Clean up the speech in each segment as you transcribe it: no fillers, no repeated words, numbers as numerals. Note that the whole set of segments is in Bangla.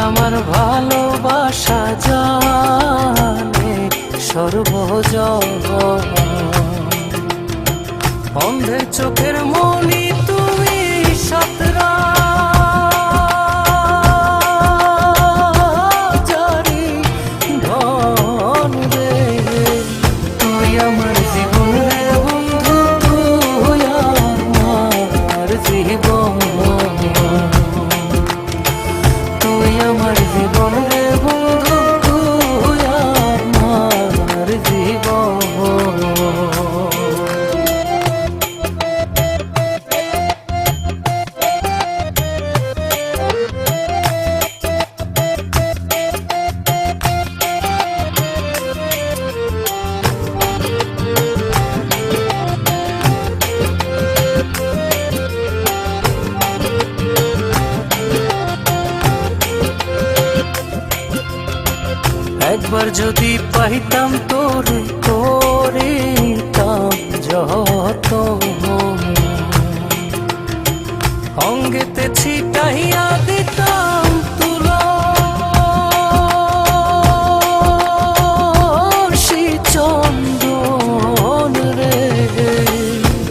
আমার ভালোবাসা জানে সর্বজন, অন্ধের চোখের মনি তুমি সাতরা জারি ধন রে। তুই আমার জীবন রে বন্ধু, তুই আমার জীবন, তুই আমার জীবন রে বন্ধু, তুই আমার জীবন। একবার যদি পাইতাম তোরে করিতাম যত, অঙ্গেতে ছিটাইয়া দিতাম তুলসী চন্দন রে।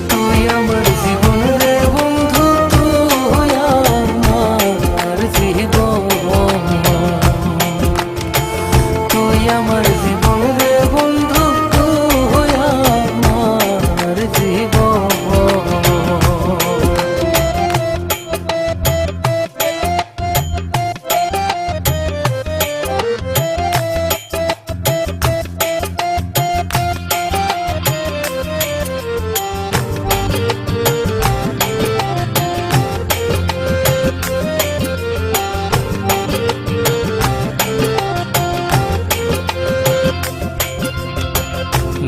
তুই আমার জীবন রে বন্ধু, তুই আমার জীবন, তুই আমার জীবন রে বন্ধু, তুই আমার জীবন।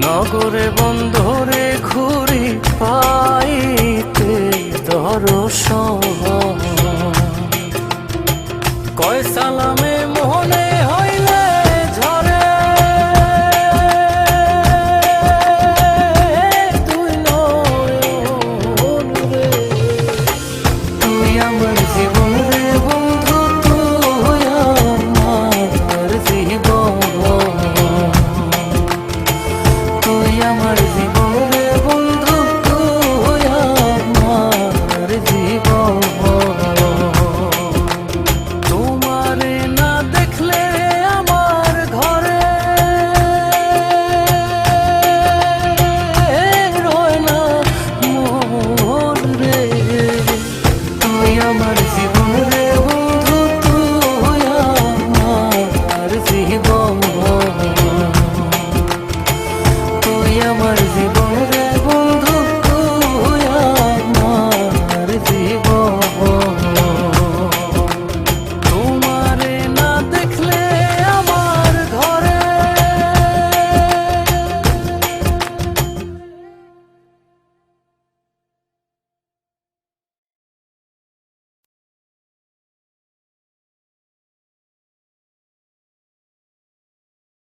নগরে বন্ধরে ঘুরি পাইতে দর্শন, কয় সালাম